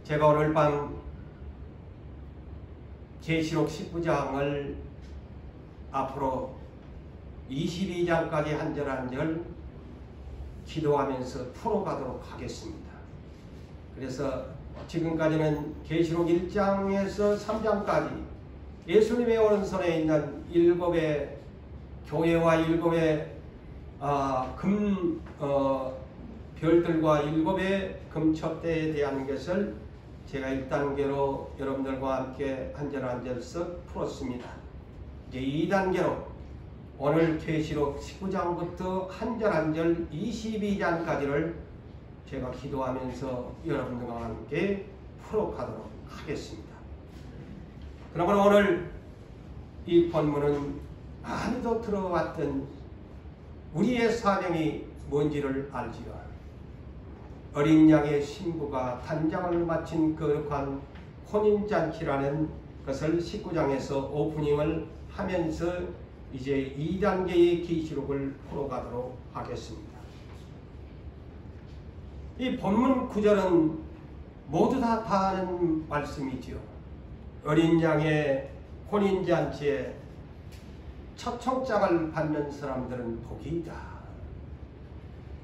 제가 오늘 밤 계시록 19장을 앞으로 22장까지 한 절 한 절 기도하면서 풀어가도록 하겠습니다. 그래서 지금까지는 계시록 1장에서 3장까지 예수님의 오른손에 있는 7의 교회와 7의 별들과 7의 금촛대에 대한 것을 제가 1단계로 여러분들과 함께 한 절 한 절 쓱 풀었습니다. 이제 2단계로 오늘 계시록 19장부터 한 절 한 절 22장까지를 제가 기도하면서 여러분들과 함께 풀어가도록 하겠습니다. 그러면 오늘 이 본문은 많이도 들어왔던 우리의 사명이 뭔지를 알지요. 어린 양의 신부가 단장을 마친 거룩한 혼인잔치라는 것을 19장에서 오프닝을 하면서 이제 2단계의 계시록을 풀어가도록 하겠습니다. 이 본문 구절은 모두 다 아는 말씀이지요. 어린 양의 혼인잔치에 첫 총장을 받는 사람들은 복이 있다.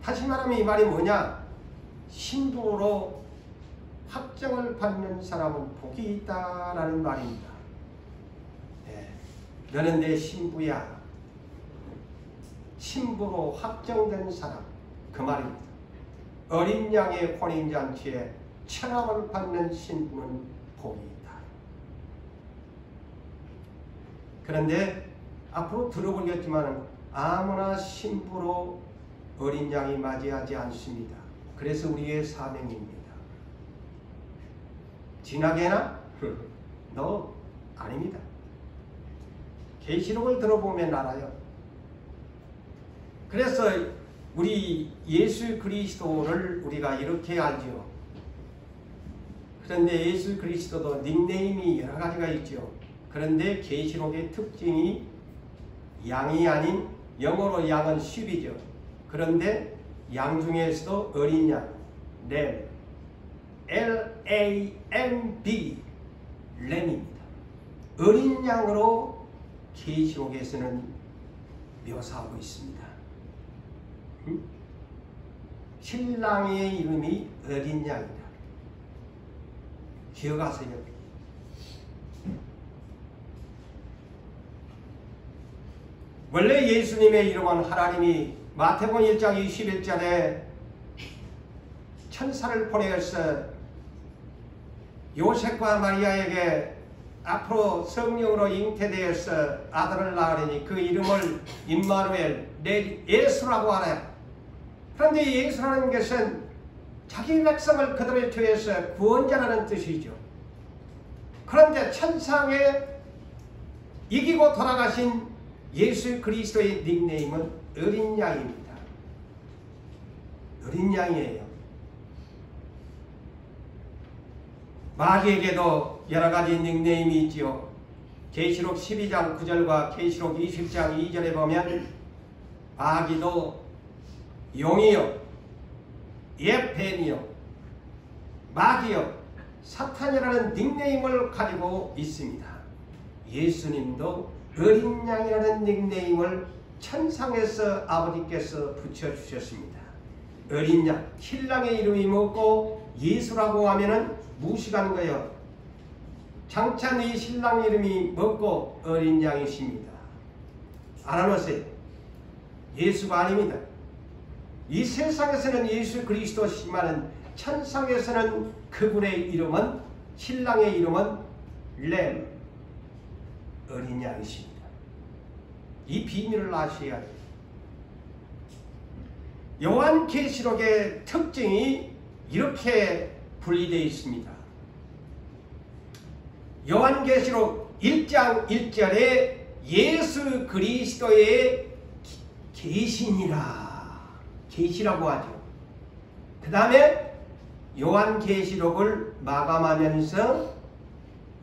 다시 말하면 이 말이 뭐냐? 신부로 확정을 받는 사람은 복이 있다라는 말입니다. 너는 내 신부야. 신부로 확정된 사람, 그 말입니다. 어린 양의 혼인잔치에 청함을 받는 신부는 복이 있다. 그런데 앞으로 들어보겠지만 아무나 신부로 어린 양이 맞이하지 않습니다. 그래서 우리의 사명입니다. 진하게나? 너 아닙니다. 계시록을 들어보면 알아요. 그래서 우리 예수 그리스도를 우리가 이렇게 알죠. 그런데 예수 그리스도도 닉네임이 여러 가지가 있죠. 그런데 계시록의 특징이 양이 아닌, 영어로 양은 sheep이죠. 그런데 양 중에서도 어린 양, 램, L-A-M-B, 램입니다. 어린 양으로 계시록에서는 묘사하고 있습니다. 신랑의 이름이 어린 양이다. 기억하세요. 원래 예수님의 이름은 하나님이 마태복음 1장 21절에 천사를 보내어서 요셉과 마리아에게 앞으로 성령으로 잉태되어서 아들을 낳으리니 그 이름을 임마누엘, 예수라고 하라. 그런데 예수라는 것은 자기 백성을 그들을 통해서 구원자라는 뜻이죠. 그런데 천상에 이기고 돌아가신 예수 그리스도의 닉네임은 어린 양입니다. 어린 양이에요. 마귀에게도 여러 가지 닉네임이 있지요. 계시록 12장 9절과 계시록 20장 2절에 보면 마귀도 용이요, 예펜이요, 마귀요, 사탄이라는 닉네임을 가지고 있습니다. 예수님도 어린 양이라는 닉네임을 천상에서 아버지께서 붙여주셨습니다. 어린 양, 신랑의 이름이 뭐고 예수라고 하면은 무식한 거예요. 장차 이 신랑 이름이 뭐고 어린 양이십니다. 알아놓으세요. 예수가 아닙니다. 이 세상에서는 예수 그리스도시지만 천상에서는 그분의 이름은, 신랑의 이름은 램, 어린 양이십니다. 이 비밀을 아셔야 돼요. 요한계시록의 특징이 이렇게 분리되어 있습니다. 요한계시록 1장 1절에 예수 그리스도의 계시니라, 계시라고 하죠. 그 다음에 요한계시록을 마감하면서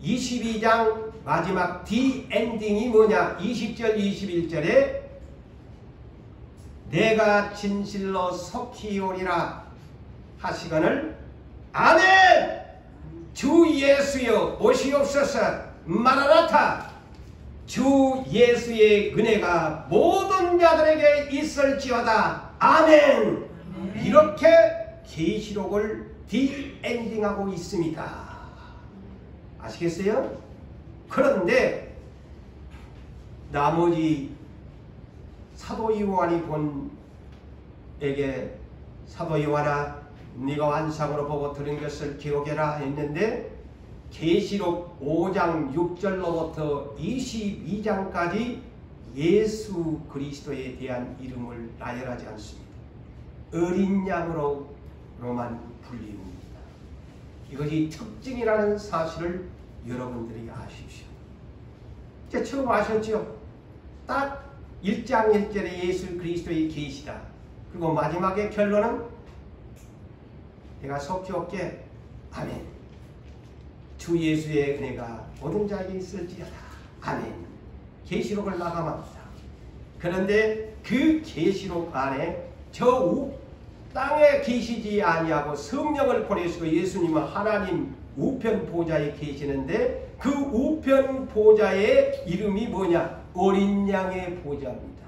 22장 마지막 D 엔딩이 뭐냐? 20절 21절에 내가 진실로 속히 오리라 하시거늘 아멘! 주 예수여 오시옵소서. 마라나타. 주 예수의 은혜가 모든 자들에게 있을지어다. 아멘. 이렇게 계시록을 디엔딩하고 있습니다. 아시겠어요? 그런데 나머지 사도 요한이 본에게 사도 요한아 네가 환상으로 보고 들은 것을 기록해라 했는데 계시록 5장 6절로부터 22장까지 예수 그리스도에 대한 이름을 나열하지 않습니다. 어린 양으로만 불립니다. 이것이 특징이라는 사실을 여러분들이 아십시오. 이제 처음 아셨죠? 딱 1장 1절에 예수 그리스도의 계시다. 그리고 마지막에 결론은 내가 속지 없게 아멘. 주 예수의 은혜가 모든 자에게 있을지어다. 아멘. 계시록을 마감합니다. 그런데 그 계시록 안에 저 땅에 계시지 아니하고 성령을 보내시고 예수님은 하나님 우편 보좌에 계시는데 그 우편 보좌의 이름이 뭐냐? 어린 양의 보좌입니다.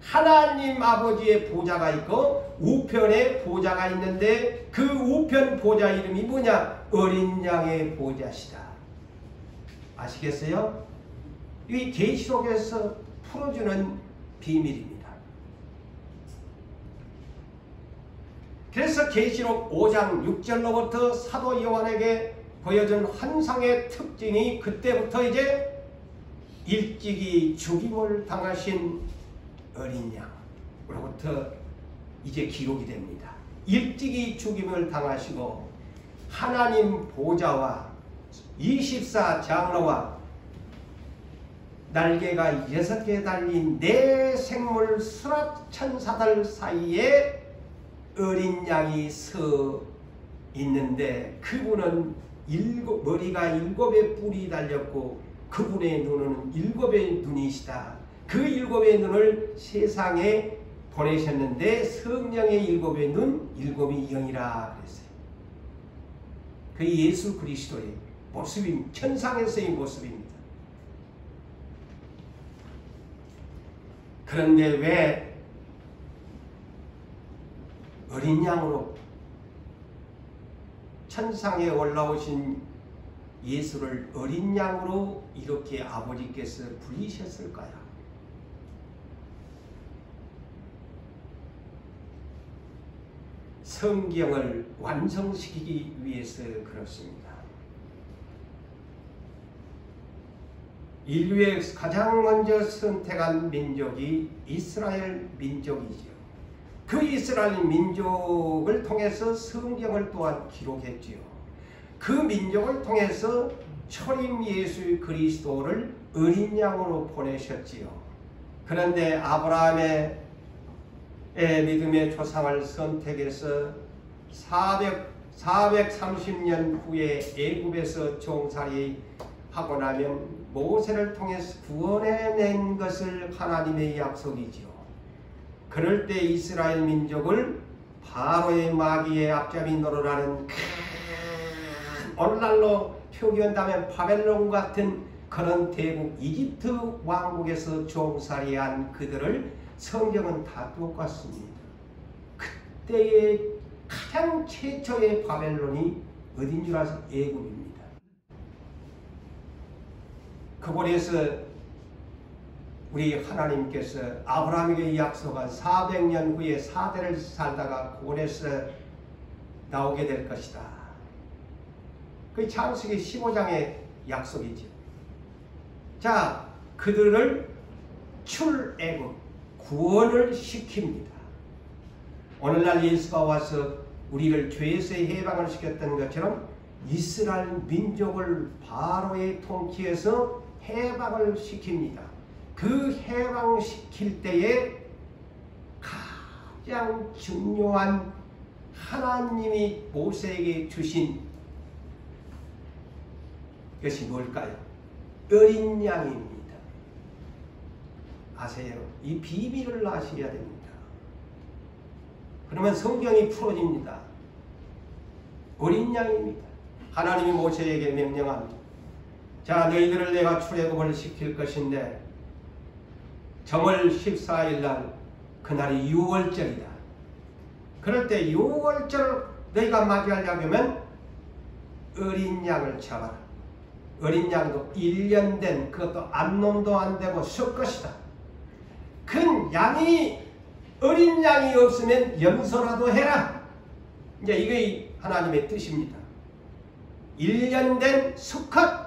하나님 아버지의 보좌가 있고 우편의 보좌가 있는데 그 우편 보좌 이름이 뭐냐? 어린 양의 보좌시다. 아시겠어요? 이 계시록에서 풀어주는 비밀입니다. 그래서 계시록 5장 6절로부터 사도 요한에게 보여준 환상의 특징이 그때부터 이제 일찍이 죽임을 당하신 어린 양으로부터 이제 기록이 됩니다. 일찍이 죽임을 당하시고 하나님 보좌와 24장로와 날개가 6개 달린 네 생물 수라천사들 사이에 어린 양이 서 있는데 그분은 머리가 7의 뿔이 달렸고 그분의 눈은 7의 눈이시다. 그 7의 눈을 세상에 보내셨는데 성령의 7의 눈, 7이 영이라 그랬어요. 그 예수 그리스도의 모습입니다. 천상에서의 모습입니다. 그런데 왜 어린 양으로 천상에 올라오신 예수를 어린 양으로 이렇게 아버지께서 부르셨을까요? 성경을 완성시키기 위해서 그렇습니다. 인류의 가장 먼저 선택한 민족이 이스라엘 민족이지요. 그 이스라엘 민족을 통해서 성경을 또한 기록했지요. 그 민족을 통해서 초림 예수 그리스도를 어린 양으로 보내셨지요. 그런데 아브라함의 믿음의 조상을 선택해서 430년 후에 애굽에서 종살이 하고 나면 모세를 통해서 구원해낸 것을 하나님의 약속이지요. 그럴 때 이스라엘 민족을 바로의 마귀의 앞잡이 노릇하는 큰 오늘날로 표기한다면 바벨론 같은 그런 대국 이집트 왕국에서 종살이한 그들을 성경은 다 똑같습니다. 그때의 가장 최초의 바벨론이 어딘 줄 아세요? 애굽입니다. 그곳에서 우리 하나님께서 아브라함에게 약속한 400년 후에 4대를 살다가 그곳에서 나오게 될 것이다. 그 창세기 15장의 약속이죠. 자, 그들을 출애굽, 구원을 시킵니다. 오늘날 예수가 와서 우리를 죄에서 해방을 시켰던 것처럼 이스라엘 민족을 바로의 통치에서 해방을 시킵니다. 그 해방시킬 때에 가장 중요한 하나님이 모세에게 주신 것이 뭘까요? 어린 양입니다. 아세요? 이 비밀을 아셔야 됩니다. 그러면 성경이 풀어집니다. 어린 양입니다. 하나님이 모세에게 명령합니다. 자, 너희들을 내가 출애굽을 시킬 것인데 정월 14일 날 그날이 유월절이다. 그럴 때 유월절을 너희가 맞이하려면 어린 양을 잡아라. 어린 양도 1년 된, 그것도 암놈도 안 되고 썩 것이다. 큰 양이, 어린 양이 없으면 염소라도 해라. 이제 이게 하나님의 뜻입니다. 1년 된 수컷,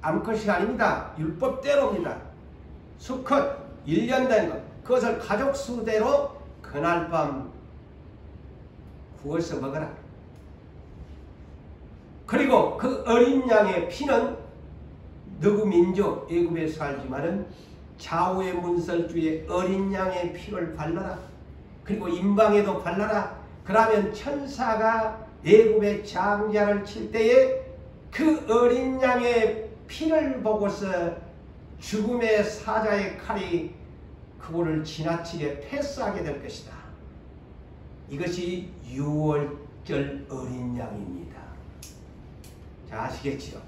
암컷이 아닙니다. 율법대로입니다. 수컷 1년 된 것, 그것을 가족 수대로 그날 밤 구워서 먹어라. 그리고 그 어린 양의 피는 너구 민족 애굽에 살지만은 좌우의 문설주에 어린 양의 피를 발라라. 그리고 임방에도 발라라. 그러면 천사가 애굽의 장자를 칠 때에 그 어린 양의 피를 보고서 죽음의 사자의 칼이 그거를 지나치게 패스하게 될 것이다. 이것이 유월절 어린 양입니다. 자, 아시겠지요?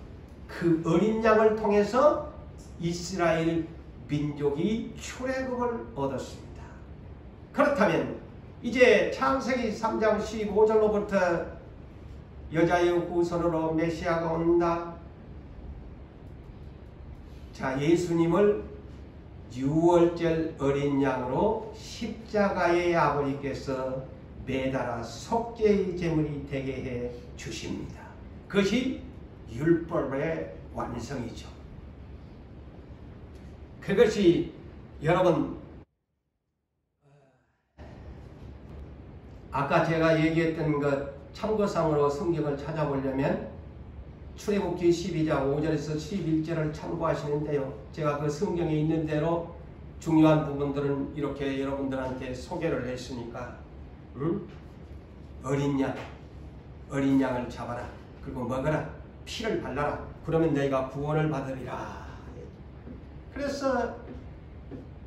그 어린 양을 통해서 이스라엘 민족이 출애굽을 얻었습니다. 그렇다면 이제 창세기 3장 15절로부터 여자의 후손으로 메시아가 온다. 자, 예수님을 유월절 어린 양으로 십자가의 아버지께서 매달아 속죄의 제물이 되게 해 주십니다. 그것이 율법의 완성이죠. 그것이 여러분, 아까 제가 얘기했던 것 참고상으로 성경을 찾아보려면 출애굽기 12장 5절에서 11절을 참고하시는데요. 제가 그 성경에 있는 대로 중요한 부분들은 이렇게 여러분들한테 소개를 했으니까 어린 양을 잡아라. 그리고 먹어라. 피를 발라라. 그러면 너희가 구원을 받으리라. 그래서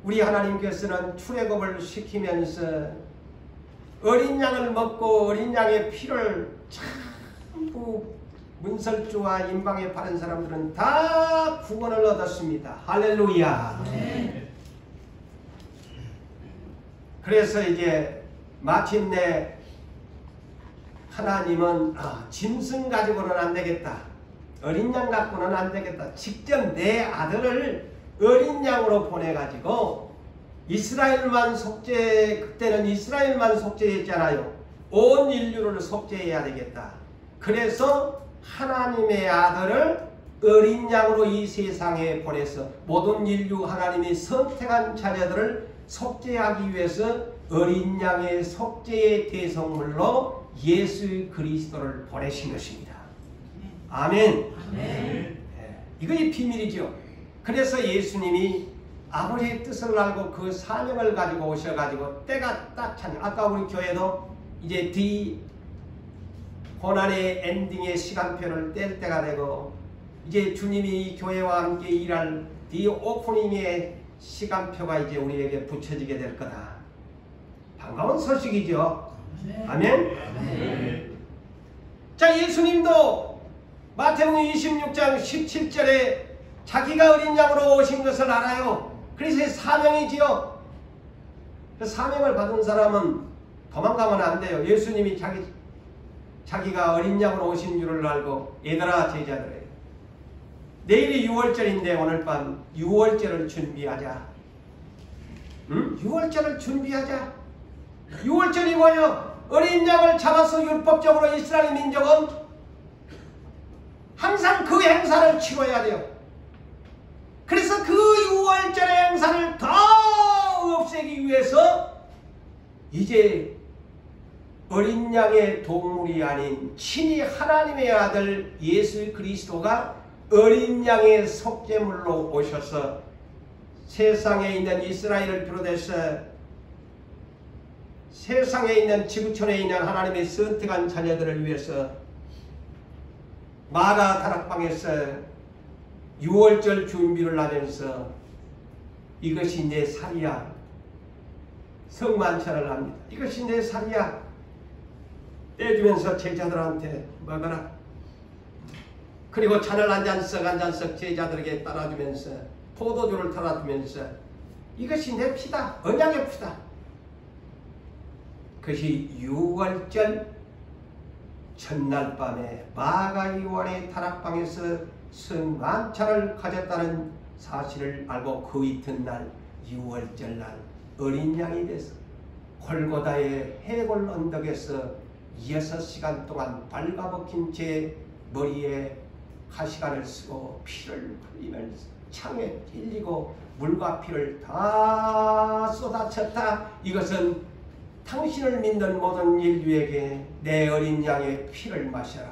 우리 하나님께서는 출애굽을 시키면서 어린 양을 먹고 어린 양의 피를 전부 문설주와 임방에 바른 사람들은 다 구원을 얻었습니다. 할렐루야. 네. 그래서 이제 마침내 하나님은 짐승 가지고는 안 되겠다. 어린 양 갖고는 안 되겠다. 직접 내 아들을 어린 양으로 보내가지고 이스라엘만 속죄, 그때는 이스라엘만 속죄했잖아요. 온 인류를 속죄해야 되겠다. 그래서 하나님의 아들을 어린 양으로 이 세상에 보내서 모든 인류 하나님이 선택한 자녀들을 속죄하기 위해서 어린 양의 속죄의 대성물로 예수 그리스도를 보내신 것입니다. 아멘. 아멘. 이것이 비밀이죠. 그래서 예수님이 아버지의 뜻을 알고 그 사명을 가지고 오셔가지고 때가 딱 찼네. 아까 우리 교회도 이제 뒤 고난의 엔딩의 시간표를 뗄 때가 되고 이제 주님이 이 교회와 함께 일할 뒤 오프닝의 시간표가 이제 우리에게 붙여지게 될 거다. 반가운 소식이죠. 아멘. 아멘. 자, 예수님도 마태복음 26장 17절에 자기가 어린 양으로 오신 것을 알아요. 그래서 사명이지요. 그 사명을 받은 사람은 도망가면 안 돼요. 예수님이 자기가 어린 양으로 오신 줄을 알고 얘들아 제자들에게 내일이 6월절인데 오늘 밤 6월절을 준비하자. 응? 6월절을 준비하자. 6월절이 뭐예요? 어린 양을 잡아서 율법적으로 이스라엘 민족은 항상 그 행사를 치러야 돼요. 그래서 그 6월절의 행사를 더 없애기 위해서 이제 어린 양의 동물이 아닌 친히 하나님의 아들 예수 그리스도가 어린 양의 속죄물로 오셔서 세상에 있는 이스라엘을 비롯해서 세상에 있는 지구촌에 있는 하나님의 선택한 자녀들을 위해서 마가 다락방에서 6월절 준비를 하면서 이것이 내 살이야. 성만찬을 합니다. 이것이 내 살이야. 떼주면서 제자들한테 먹어라. 그리고 잔을 한 잔씩 제자들에게 따라주면서 포도주를 따라주면서 이것이 내 피다, 언약의 피다. 그것이 6월절 첫날 밤에 마가 요한의 다락방에서 성만찬을 가졌다는 사실을 알고 그 이튿날 6월절 날 어린 양이 돼서 골고다의 해골 언덕에서 6시간 동안 발가벗긴 제 머리에 가시관을 쓰고 피를 흘리면서 창에 찔리고 물과 피를 다 쏟아쳤다. 이것은 당신을 믿는 모든 인류에게 내 어린 양의 피를 마셔라.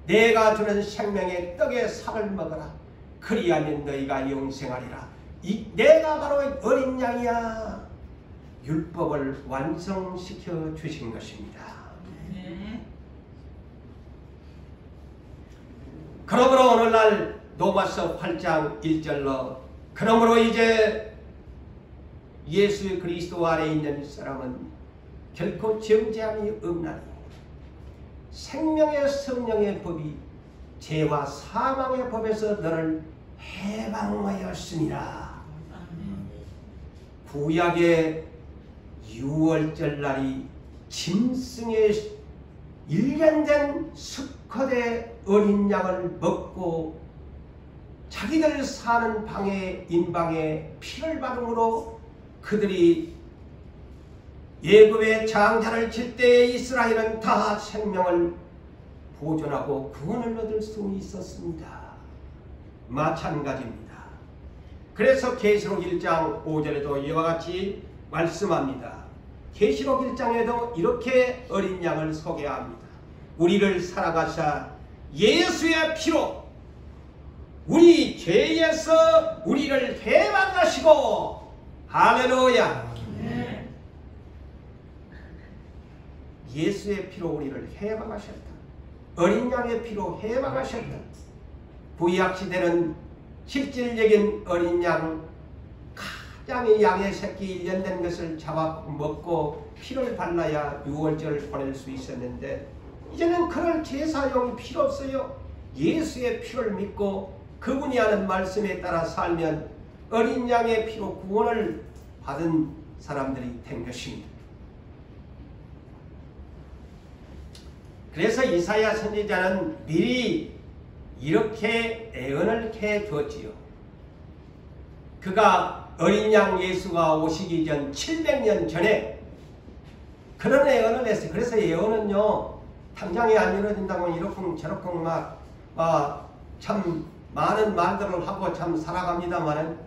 내가 주는 생명의 떡의 살을 먹어라. 그리하면 너희가 영생하리라. 내가 바로 어린 양이야. 율법을 완성시켜 주신 것입니다. 그러므로 오늘날 로마서 8장 1절로 그러므로 이제 예수 그리스도 안에 있는 사람은 결코 정죄함이 없나니 생명의 성령의 법이 죄와 사망의 법에서 너를 해방하였으니라. 구약의 6월절 날이 짐승의 1년 된 수컷의 어린 양을 먹고 자기들 사는 방에 인방에 피를 바름으로 그들이 예굽의 장자를 칠 때에 이스라엘은 다 생명을 보존하고 구원을 얻을 수 있었습니다. 마찬가지입니다. 그래서 계시록 1장 5절에도 이와 같이 말씀합니다. 계시록 1장에도 이렇게 어린 양을 소개합니다. 우리를 살아가사 예수의 피로 우리 죄에서 우리를 해방하시고 할렐루야. 예수의 피로 우리를 해방하셨다. 어린 양의 피로 해방하셨다. 구약시대는 실질적인 어린 양, 가장 양의 새끼 1년 된 것을 잡아 먹고 피를 발라야 6월절을 보낼 수 있었는데 이제는 그럴 제사용이 필요 없어요. 예수의 피를 믿고 그분이 하는 말씀에 따라 살면 어린 양의 피로 구원을 받은 사람들이 된 것입니다. 그래서 이사야 선지자는 미리 이렇게 애언을 해두었지요. 그가 어린 양 예수가 오시기 전 700년 전에 그런 애언을 했어요. 그래서 애언은요, 당장에 안 이루어진다고 이렇쿵 저렇쿵 참 많은 말들을 하고 참 살아갑니다만은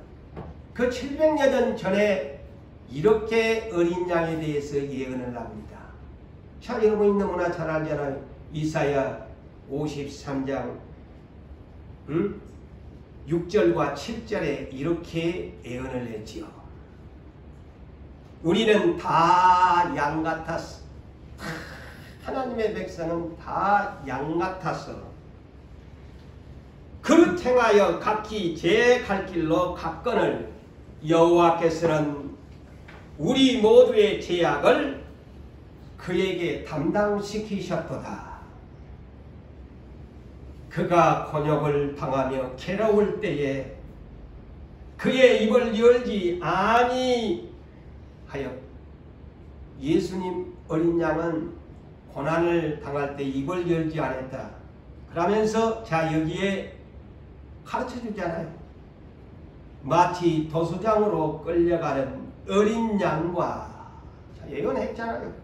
그 700년 전에 이렇게 어린 양에 대해서 예언을 합니다. 자, 여러분이 너무나 잘 알잖아요. 이사야 53장 6절과 7절에 이렇게 예언을 했지요. 우리는 다 양 같았어. 하나님의 백성은 다 양 같았어. 그릇 행하여 각기 제 갈 길로 갔거늘 여호와께서는 우리 모두의 죄악을 그에게 담당시키셨도다. 그가 곤욕을 당하며 괴로울 때에 그의 입을 열지 아니하여. 예수님 어린 양은 고난을 당할 때 입을 열지 않았다. 그러면서 자 여기에 가르쳐주잖아요. 마치 도수장으로 끌려가는 어린 양과 자 예언했잖아요.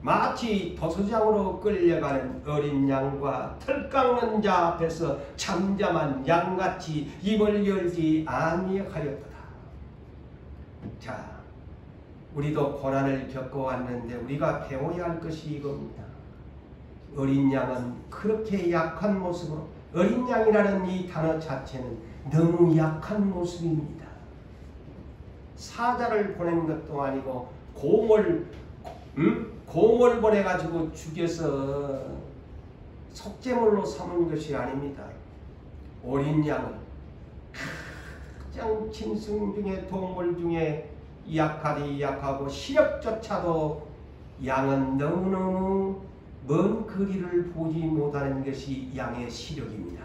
마치 도수장으로 끌려가는 어린 양과 털 깎는 자 앞에서 잠잠한 양같이 입을 열지 아니하였도다. 자, 우리도 고난을 겪어왔는데 우리가 배워야 할 것이 이겁니다. 어린 양은 그렇게 약한 모습으로, 어린 양이라는 이 단어 자체는 너무 약한 모습입니다. 사자를 보낸 것도 아니고 곰을 보내가지고 죽여서 속죄물로 삼은 것이 아닙니다. 어린 양은 가장 짐승 중에 동물 중에 약하고 시력조차도 양은 너무너무 먼 거리를 보지 못하는 것이 양의 시력입니다.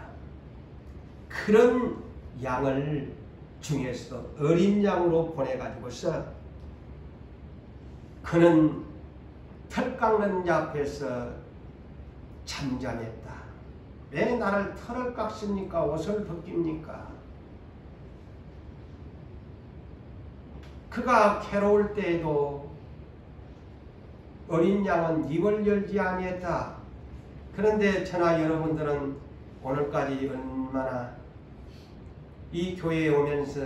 그런 양을 중에서도 어린 양으로 보내가지고서 그는 털 깎는 자 앞에서 잠잠했다. 왜 나를 털을 깎습니까? 옷을 벗깁니까? 그가 괴로울 때에도 어린 양은 입을 열지 아니했다. 그런데 저나 여러분들은 오늘까지 얼마나 이 교회에 오면서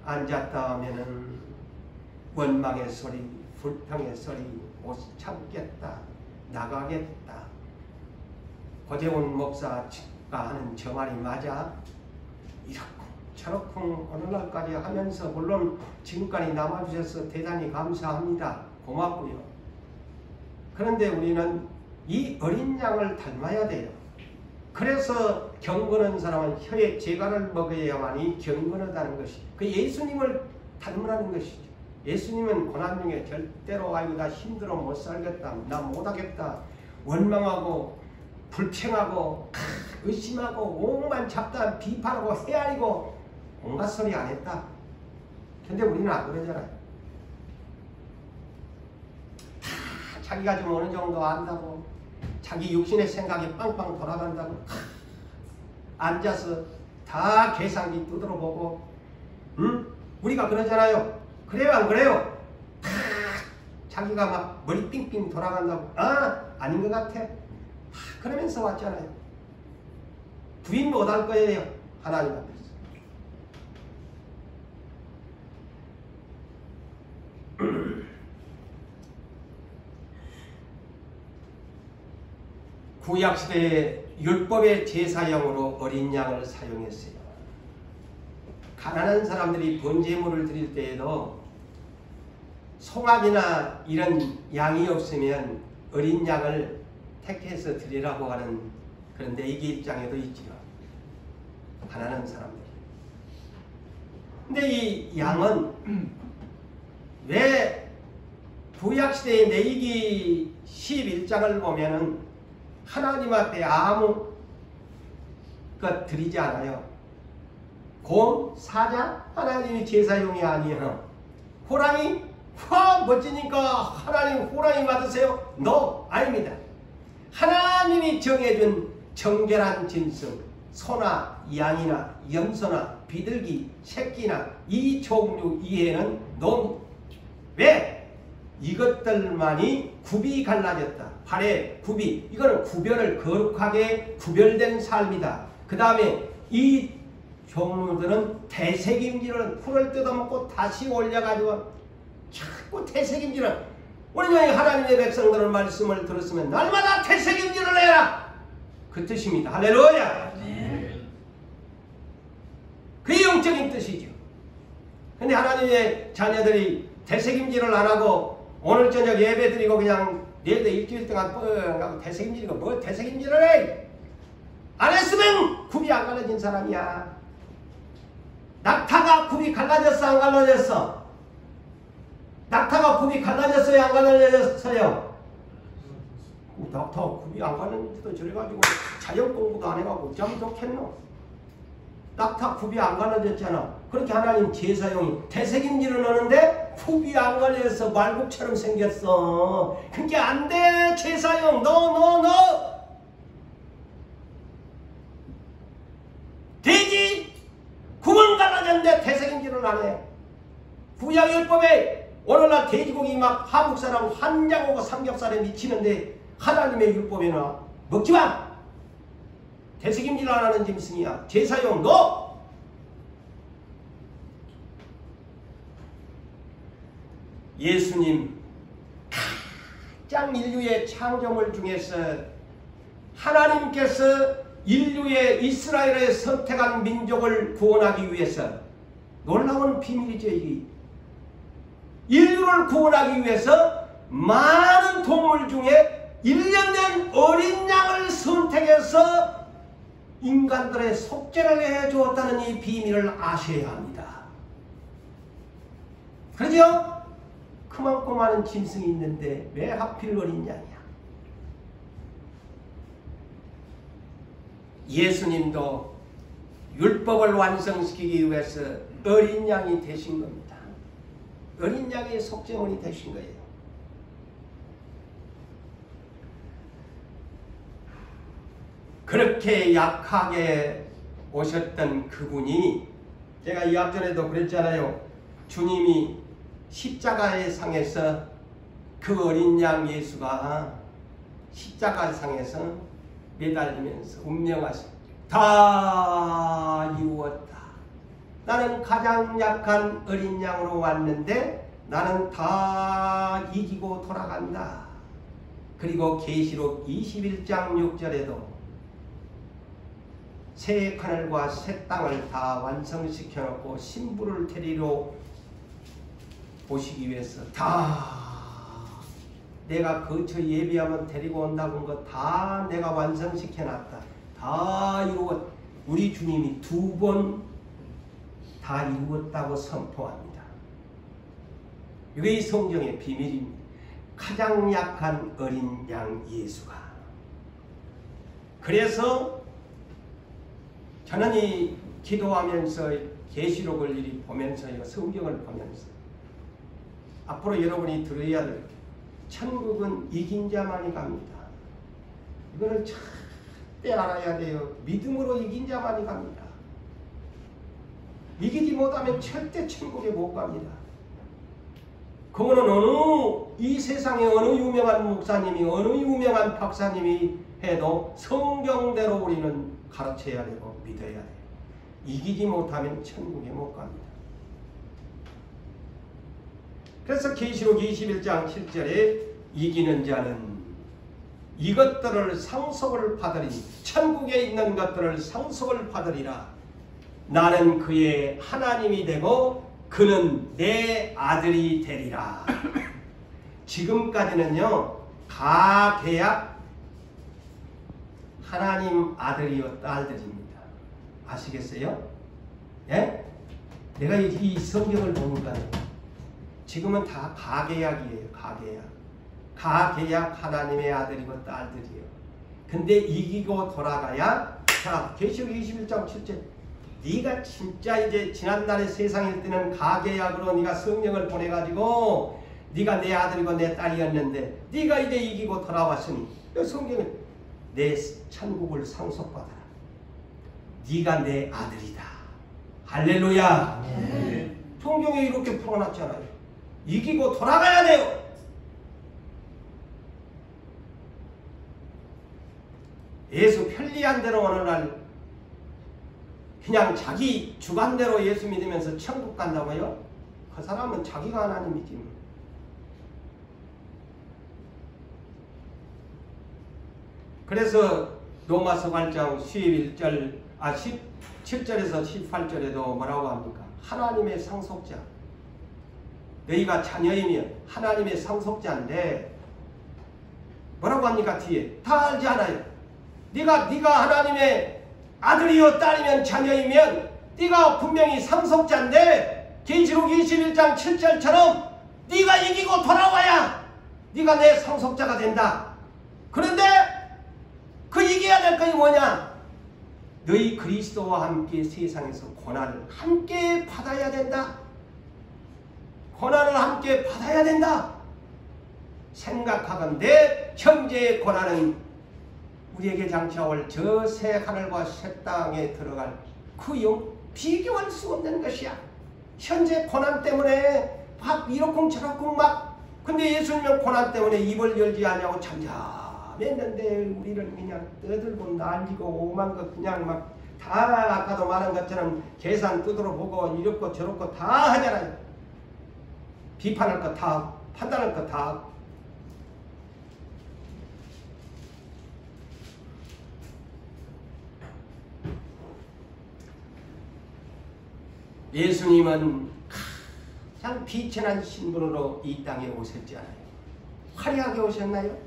앉았다 하면은 원망의 소리, 불평의 소리, 못 참겠다, 나가겠다. 고재훈 목사가 하는 저 말이 맞아? 이렇고 저렇고 오늘날까지 하면서 물론 지금까지 남아주셔서 대단히 감사합니다. 고맙고요. 그런데 우리는 이 어린 양을 닮아야 돼요. 그래서 경건한 사람은 혀에 재갈을 먹어야만이 경건하다는 것이 그 예수님을 닮으라는 것이죠. 예수님은 고난 중에 절대로 아이고 나 힘들어 못 살겠다, 나 못하겠다, 원망하고 불평하고 의심하고 오만 잡다 비판하고 헤아리고 온갖 소리 안 했다. 근데 우리는 안 그러잖아요. 다 자기가 좀 어느 정도 안다고 자기 육신의 생각이 빵빵 돌아간다고 앉아서 다 계산기 두드려 보고 우리가 그러잖아요. 그래요 안 그래요? 다 자기가 막 머리 삥삥 돌아간다고 아닌 것 같아. 그러면서 왔잖아요. 부인 못할 거예요. 하나님 앞에서. 구약시대에 율법의 제사용으로 어린 양을 사용했어요. 가난한 사람들이 번제물을 드릴 때에도 송아지나 이런 양이 없으면 어린 양을 택해서 드리라고 하는 그런 내기 입장에도 있지요. 가난한 사람들이. 근데 이 양은 왜 구약시대의 레위기 11장을 보면은 하나님 앞에 아무 것 드리지 않아요. 곰, 사자, 하나님이 제사용이 아니에요. 호랑이, 멋지니까 하나님 호랑이 받으세요? No, 아닙니다. 하나님이 정해준 정결한 짐승, 소나 양이나 염소나 비둘기, 새끼나 이 종류 이외에는 no. 왜? 이것들만이 굽이 갈라졌다. 발에 굽이, 이거는 구별을 거룩하게 구별된 삶이다. 그 다음에 이 종류들은 되새김질은 풀을 뜯어먹고 다시 올려가지고 자꾸 되새김질은 우리 하나님의 백성들의 말씀을 들었으면 날마다 되새김질을 해라 그 뜻입니다. 할렐루야. 그게 영적인 뜻이죠. 근데 하나님의 자녀들이 되새김질을 안 하고 오늘 저녁 예배 드리고 그냥 내일도 일주일 동안 뻥하고 되새김질이고 뭐 되새김질을 해? 안 했으면 굽이 안 갈라진 사람이야. 낙타가 굽이 갈라졌어 안 갈라졌어? 낙타가 굽이 갈라졌어요 안 갈라졌어요? 낙타가 굽이 안 갈라졌는데도 저래가지고 자연 공부도 안 해가고 참 좋겠노? 낙타 굽이 안 갈라졌잖아. 그렇게 하나님 제사용이 되새김질을 하는데 굽이 안 갈려서 말국처럼 생겼어. 그게 안 돼. 제사용 no. 돼지 굽은 갈라졌는데 되새김질을 안 해. 구약율법에 오늘날 돼지고기 막 한국 사람 한장하고 삼겹살에 미치는데 하나님의 율법에는 먹지 마. 되새김질 안 하는 짐승이야. 제사용 너. 예수님 가장 인류의 창조물 중에서 하나님께서 인류의 이스라엘에 선택한 민족을 구원하기 위해서 놀라운 비밀이죠. 이게 인류를 구원하기 위해서 많은 동물 중에 1년된 어린 양을 선택해서 인간들의 속죄를 해주었다는 이 비밀을 아셔야 합니다. 그러죠? 그만큼 많은 짐승이 있는데 왜 하필 어린 양이야? 예수님도 율법을 완성시키기 위해서 어린 양이 되신 겁니다. 어린 양의 속죄원이 되신 거예요. 그렇게 약하게 오셨던 그분이, 제가 이 앞전에도 그랬잖아요. 주님이 십자가의 상에서 그 어린 양 예수가 십자가 상에서 매달리면서 운명하시, 다 이루었다. 나는 가장 약한 어린 양으로 왔는데 나는 다 이기고 돌아간다. 그리고 계시록 21장 6절에도 새 하늘과 새 땅을 다 완성시켜 놓고 신부를 데리러 오시기 위해서 다 내가 거처 예비하면 데리고 온다고 한 거 다 내가 완성시켜 놨다. 다 이루었다. 우리 주님이 2번 다 이루었다고 선포합니다. 이게 성경의 비밀입니다. 가장 약한 어린 양 예수가. 그래서 저는 이 기도하면서 계시록을 이리 보면서 성경을 보면서 앞으로 여러분이 들어야 될 게, 천국은 이긴 자만이 갑니다. 이거를 절대 알아야 돼요. 믿음으로 이긴 자만이 갑니다. 이기지 못하면 절대 천국에 못 갑니다. 그거는 이 세상에 어느 유명한 목사님이, 어느 유명한 박사님이 해도 성경대로 우리는 가르쳐야 되고 믿어야 돼요. 이기지 못하면 천국에 못 갑니다. 그래서 계시록 21장 7절에 이기는 자는 이것들을 상속을 받으리니, 천국에 있는 것들을 상속을 받으리라. 나는 그의 하나님이 되고 그는 내 아들이 되리라. 지금까지는요, 가계약 하나님 아들이요 딸들입니다. 아시겠어요? 예? 내가 이 성경을 보니까 지금은 다 가계약이에요. 가계약 하나님의 아들이고 딸들이요. 근데 이기고 돌아가야, 자, 계시록 21장 7절, 네가 진짜 이제 지난날의 세상일 때는 가계약으로 네가 성령을 보내가지고 네가 내 아들이고 내 딸이었는데 네가 이제 이기고 돌아왔으니 성경은 내 천국을 상속받아라. 네가 내 아들이다. 할렐루야. 네. 성경에 이렇게 풀어놨잖아요. 이기고 돌아가야 돼요. 예수 편리한 대로 어느 날 그냥 자기 주관대로 예수 믿으면서 천국 간다고요? 그 사람은 자기가 하나님이지. 그래서 로마서 8장 17절에서 18절에도 뭐라고 합니까? 하나님의 상속자. 너희가 자녀이면 하나님의 상속자인데 뭐라고 합니까? 뒤에 다 알지 않아요? 네가 하나님의 아들이요 딸이면 자녀이면 네가 분명히 상속자인데 계시록 21장 7절처럼 네가 이기고 돌아와야 네가 내 상속자가 된다. 그런데 그 이겨야 될 것이 뭐냐? 너희 그리스도와 함께 세상에서 고난을 함께 받아야 된다. 고난을 함께 받아야 된다. 생각하건대 현재의 고난은 우리에게 장차올 저 새 하늘과 새 땅에 들어갈 그 비교할 수 없는 것이야. 현재 고난 때문에 막 이러쿵 저러쿵 막, 근데 예수님은 고난 때문에 입을 열지 않냐고 잠잠했는데 우리는 그냥 떠들고 날리고 오만 것 그냥 막 다 아까도 말한 것처럼 계산 두드러 보고 이렇고 저렇고 다 하잖아요. 비판할 것 다, 판단할 것 다. 예수님은 가장 비천한 신분으로 이 땅에 오셨잖아요. 화려하게 오셨나요?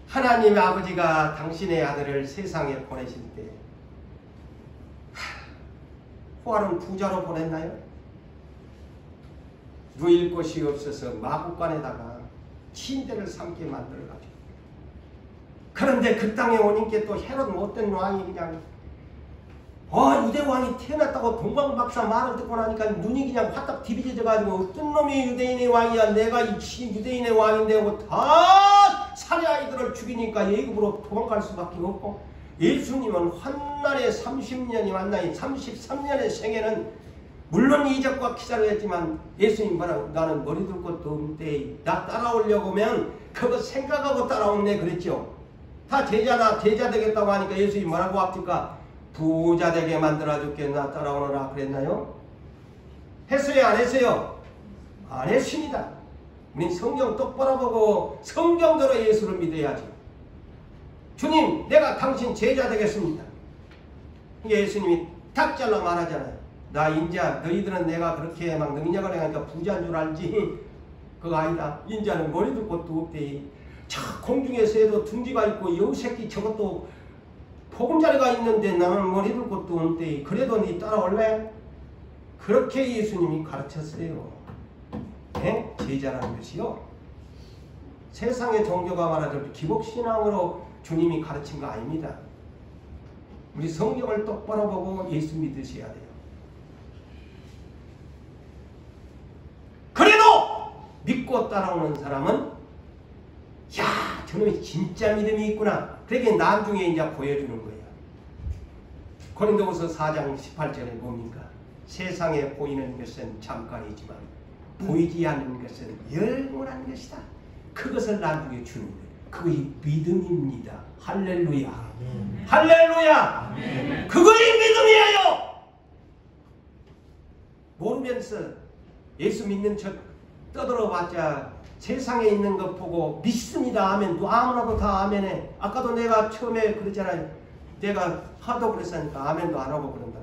하나님 아버지가 당신의 아들을 세상에 보내실 때 호화로운 부자로 보냈나요? 누일 곳이 없어서 마구간에다가 침대를 삼게 만들어가지고 그런데 그 땅에 오니까 또 헤롯 못된 왕이 그냥 유대 왕이 태어났다고 동방박사 말을 듣고 나니까 눈이 그냥 화딱 디비져가지고 어떤 놈이 유대인의 왕이야, 내가 이 유대인의 왕인데 하고 다 사내 아이들을 죽이니까 예급으로 도망갈 수밖에 없고, 예수님은 환난의 30년이 만나니 33년의 생애는 물론 이적과 기사를 했지만 예수님 뭐라고, 나는 머리 둘 것도 없는데 나 따라오려고 하면 그거 생각하고 따라오네 그랬죠. 다 제자다, 제자 되겠다고 하니까 예수님이 뭐라고 합니까? 부자 되게 만들어줄게, 나 따라오너라 그랬나요? 했어요, 안 했어요? 안 했습니다. 우린 성경 똑바로 보고 성경대로 예수를 믿어야지. 주님, 내가 당신 제자 되겠습니다. 예수님이 탁 잘라 말하잖아요. 나 인자, 너희들은 내가 그렇게 막 능력을 하니까 부자인 줄 알지? 그거 아니다. 인자는 머리 둘 것도 없대. 자, 공중에서 해도 둥지가 있고 여우새끼 저것도 보금자리가 있는데 나는 머리 둘 것도 없대. 그래도 니 따라올래? 그렇게 예수님이 가르쳤어요. 네? 제자라는 것이요. 세상의 종교가 말하자면 기복신앙으로 주님이 가르친 거 아닙니다. 우리 성경을 똑바로 보고 예수 믿으셔야 돼요. 그래도 믿고 따라오는 사람은 야, 저놈이 진짜 믿음이 있구나. 그러게 나중에 이제 보여주는 거예요. 고린도후서 4장 18절에 뭡니까? 세상에 보이는 것은 잠깐이지만 보이지 않는 것은 영원한 것이다. 그것을 나중에 주는 거예요. 그것이 믿음입니다. 할렐루야. 할렐루야. 그것이 믿음이에요. 모르면서 예수 믿는 척 떠들어봤자 세상에 있는 것 보고 믿습니다 하면 또 아무나도 다 아멘해. 아까도 내가 처음에 그랬잖아요. 내가 하도 그랬으니까 아멘도 안 하고 그런다.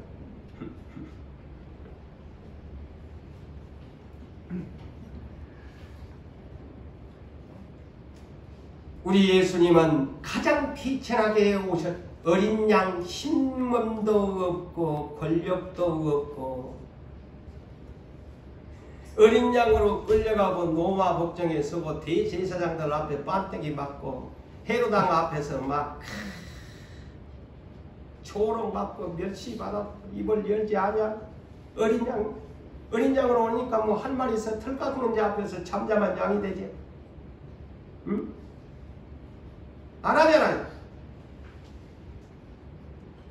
우리 예수님은 가장 비천하게 오셨. 어린 양 힘음도 없고 권력도 없고 어린 양으로 끌려가고 노마 법정에 서고 대제사장들 앞에 반때기 맞고 헤로당 앞에서 막 초롱 맞고 멸시 받았고 입을 열지 않냐. 어린 양으로 오니까 뭐 한 마리에서 털 깎는 자 앞에서 잠잠한 양이 되지. 응? 안 하잖아요.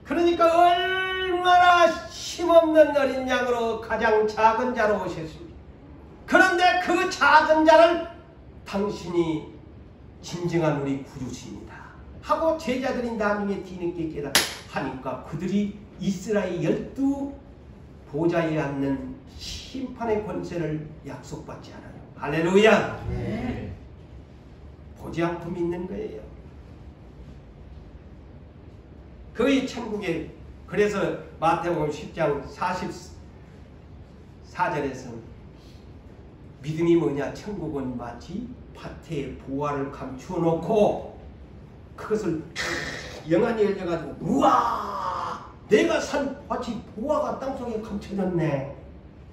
그러니까 얼마나 힘없는 어린 양으로 가장 작은 자로 오셨습니다. 그런데 그 작은 자를 당신이 진정한 우리 구주십니다 하고 제자들이 나중에 뒤늦게 깨닫하니까 그들이 이스라엘 12 보좌에 앉는 심판의 권세를 약속받지 않아요. 할렐루야. 네. 보지 않고 믿는 거예요. 거의 천국에. 그래서 마태복음 10장 44절에서 믿음이 뭐냐? 천국은 마치 밭에 보화를 감추어 놓고 그것을 영안이 열려가지고 우와! 내가 산 밭이 보화가 땅속에 감춰졌네.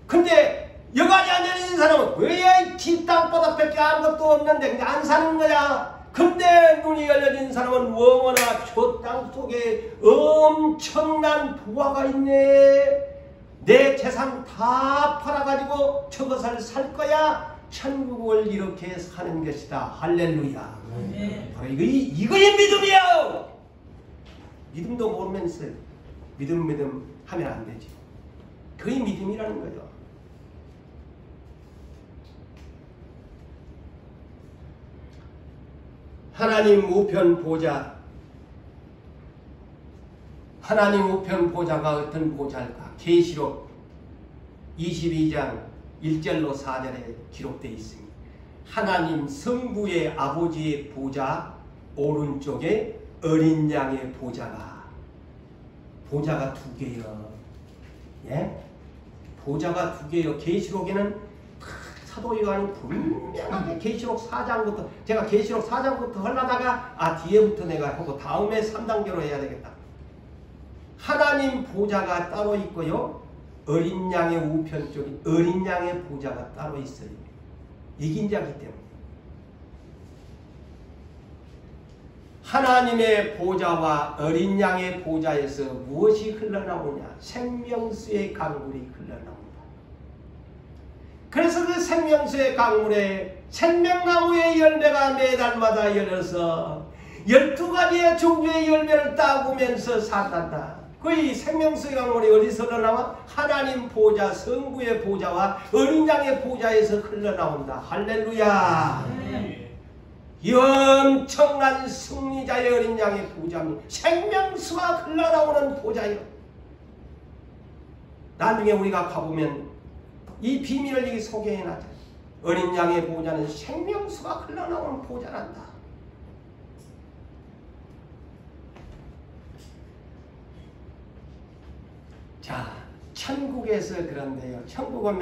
근데 영안이 안 열리는 사람은 왜 지 땅바닥밖에 아무것도 없는데 그냥 안 사는 거야? 근데 눈이 열려진 사람은 원원아 저 땅속에 엄청난 부화가 있네. 내 재산 다 팔아가지고 저것을 살 거야. 천국을 이렇게 사는 것이다. 할렐루야. 바로 이거의 믿음이야. 믿음도 모르면서 믿음 하면 안 되지. 그게 믿음이라는 거죠. 하나님 우편 보좌. 하나님 우편 보좌가 어떤 보좌일까? 계시록 22장 1절로 4절에 기록되어 있습니다. 하나님 성부의 아버지의 보좌 오른쪽에 어린 양의 보좌가 두 개요. 예? 보좌가 두 개요. 계시록에는 사도 요한이 분명하게 계시록 4장부터 제가 계시록 4장부터 하려다가 뒤에부터 내가 하고 다음에 3단계로 해야 되겠다. 하나님 보좌가 따로 있고요. 어린 양의 우편 쪽에 어린 양의 보좌가 따로 있어요. 이긴 자기 때문에. 하나님의 보좌와 어린 양의 보좌에서 무엇이 흘러나오냐? 생명수의 강물이 흘러나온다. 그래서 그 생명수의 강물에 생명나무의 열매가 매달마다 열려서 12가지의 종류의 열매를 따오면서 산단다. 그 생명수의 강물이 어디서 흘러나와? 하나님 보좌, 성부의 보좌와 어린 양의 보좌에서 흘러나온다. 할렐루야. 이 엄청난 승리자의 어린 양의 보좌입니다. 생명수가 흘러나오는 보좌요. 나중에 우리가 가보면 이 비밀을 여기 소개해놨죠. 어린 양의 보좌는 생명수가 흘러나오는 보좌란다. 자, 천국에서 그런데요. 천국은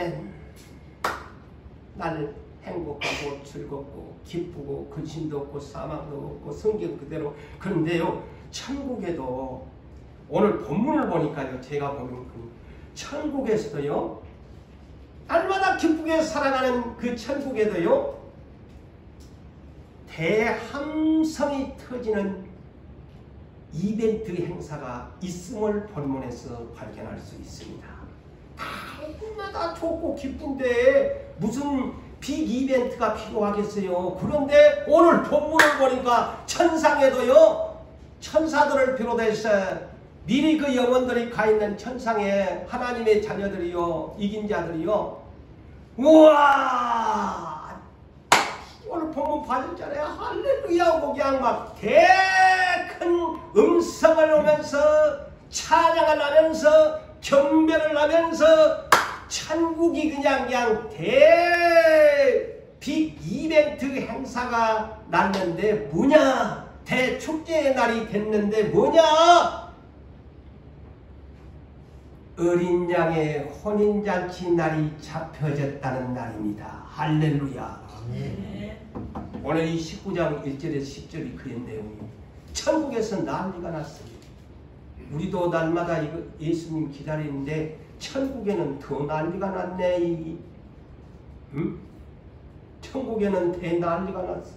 맨날 행복하고 즐겁고 기쁘고 근심도 없고 사망도 없고 성경 그대로. 그런데요, 천국에도 오늘 본문을 보니까요, 제가 보면 천국에서도요, 날마다 기쁘게 살아가는 그 천국에도요, 대함성이 터지는 이벤트 행사가 있음을 본문에서 발견할 수 있습니다. 날마다 좋고 기쁜데 무슨 빅 이벤트가 필요하겠어요. 그런데 오늘 본문을 보니까 천상에도요, 천사들을 비롯해서 미리 그 영혼들이 가 있는 천상에 하나님의 자녀들이요, 이긴 자들이요, 우와, 오늘 본문 봐줬잖아요. 할렐루야 하고 그냥 막 큰 음성을 오면서 찬양을 하면서 경배를 하면서 천국이 그냥 빅 이벤트 행사가 났는데 뭐냐? 대축제의 날이 됐는데 뭐냐? 어린 양의 혼인잔치 날이 잡혀졌다는 날입니다. 할렐루야. 아멘. 오늘 이 19장 1절에서 10절이 그런 내용이에요. 천국에서 난리가 났습니다. 우리도 날마다 이거 예수님 기다리는데 천국에는 더 난리가 났네. 천국에는 대난리가 났어.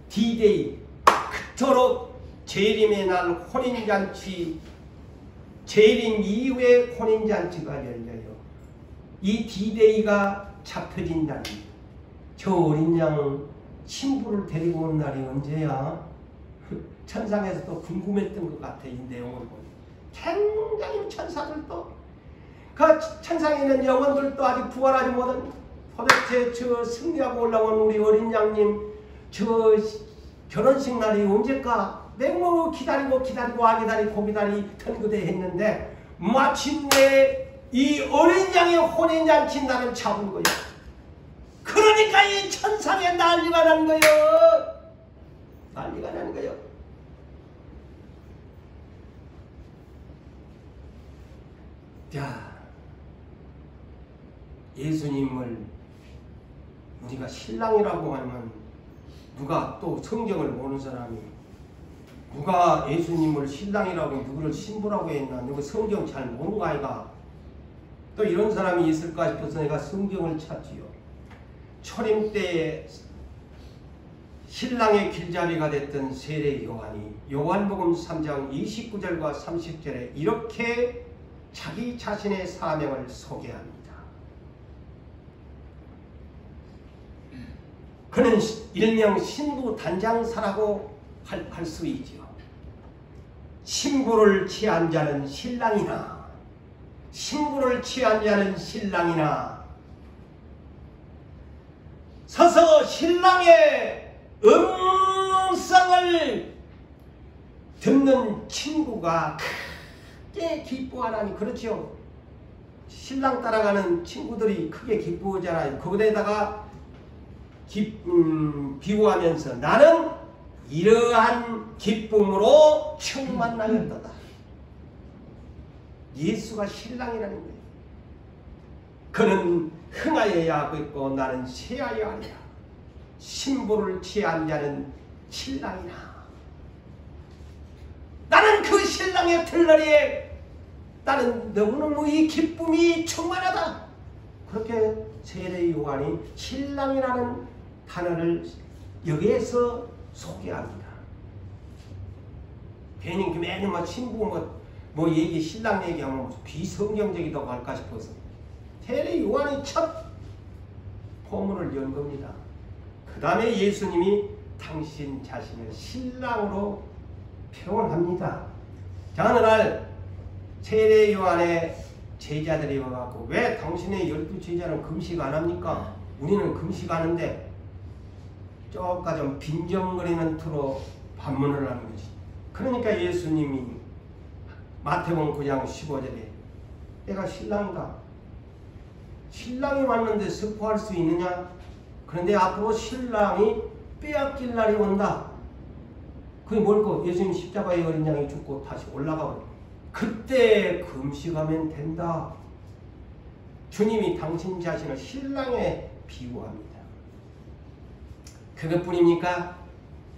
D-Day, 그토록 재림의 날 혼인잔치, 재림 이후에 혼인잔치가 열려요. 이 D-Day가 잡혀진 날입니다. 저 어린 양 신부를 데리고 온 날이 언제야? 천상에서도 궁금했던 것 같아. 이 내용을 보니 굉장히 천사들도, 그 천상에 있는 영혼들도 아직 부활하지 못한, 도대체 저 승리하고 올라온 우리 어린 양님 저 결혼식 날이 언제까? 맹모 기다리고 기다리고 했는데 마침내 이 어린 양의 혼인잔치 날을 잡은 거예요. 그러니까 이 천상에 난리가 난 거예요. 난리가 난 거예요. 자, 예수님을 우리가 신랑이라고 하면 누가 또 성경을 모르는 사람이 누가 예수님을 신랑이라고 누구를 신부라고 했나, 누가 성경 잘 모르는 거 아이가, 또 이런 사람이 있을까 싶어서 내가 성경을 찾지요. 초림 때에 신랑의 길잡이가 됐던 세례 요한이 요한복음 3장 29절과 30절에 이렇게 자기 자신의 사명을 소개합니다. 그는 일명 신부 단장사라고 할 수 있죠. 신부를 취한 자는 신랑이나 신부를 취한 자는 신랑이나 서서 신랑의 음성을 듣는 친구가 크게 기뻐하나니, 그렇죠? 신랑 따라가는 친구들이 크게 기뻐하잖아요. 거기에다가 비유하면서 나는 이러한 기쁨으로 충만하였도다. 예수가 신랑이라는 거예요. 그는 흥하여야 하겠고 나는 쇠하여야 하리라. 신부를 취한 자는 신랑이나 나는 그 신랑의 들러리에 나는 너무너무 이 기쁨이 충만하다. 그렇게 세례 요한이 신랑이라는 단어를 여기에서 소개합니다. 괜히 매일 친구 얘기 신랑 얘기하면 비성경적이라고 할까 싶어서 세례 요한이 첫 포문을 연 겁니다. 그 다음에 예수님이 당신 자신을 신랑으로 표현합니다. 자, 어느 날 세례 요한의 제자들이 와갖고 왜 당신의 12제자는 금식 안 합니까? 우리는 금식 하는데 쪼까 좀 빈정거리는 투로 반문을 하는 거지. 그러니까 예수님이 마태복음 9장 15절에 내가 신랑이다. 신랑이 왔는데 슬퍼할 수 있느냐? 그런데 앞으로 신랑이 빼앗길 날이 온다. 그게 뭘까? 예수님 십자가의 어린 양이 죽고 다시 올라가고 그때 금식하면 된다. 주님이 당신 자신을 신랑에 비유합니다. 그것뿐입니까?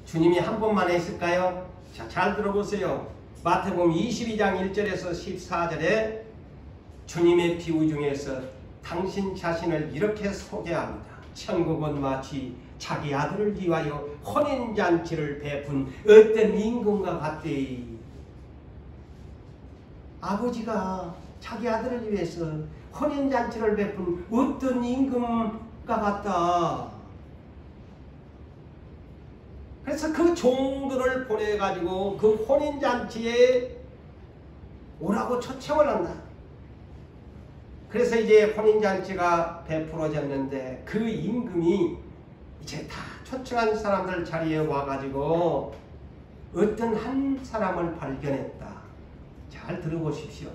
주님이 한 번만 했을까요? 자, 잘 들어보세요. 마태복음 22장 1절에서 14절에 주님의 비유 중에서 당신 자신을 이렇게 소개합니다. 천국은 마치 자기 아들을 위하여 혼인잔치를 베푼 어떤 임금과 같되 아버지가 자기 아들을 위해서 혼인잔치를 베푼 어떤 임금과 같다. 그래서 그 종들을 보내가지고 그 혼인잔치에 오라고 초청을 한다. 그래서 이제 혼인잔치가 베풀어졌는데 그 임금이 이제 다 초청한 사람들 자리에 와가지고 어떤 한 사람을 발견했다. 잘 들어보십시오.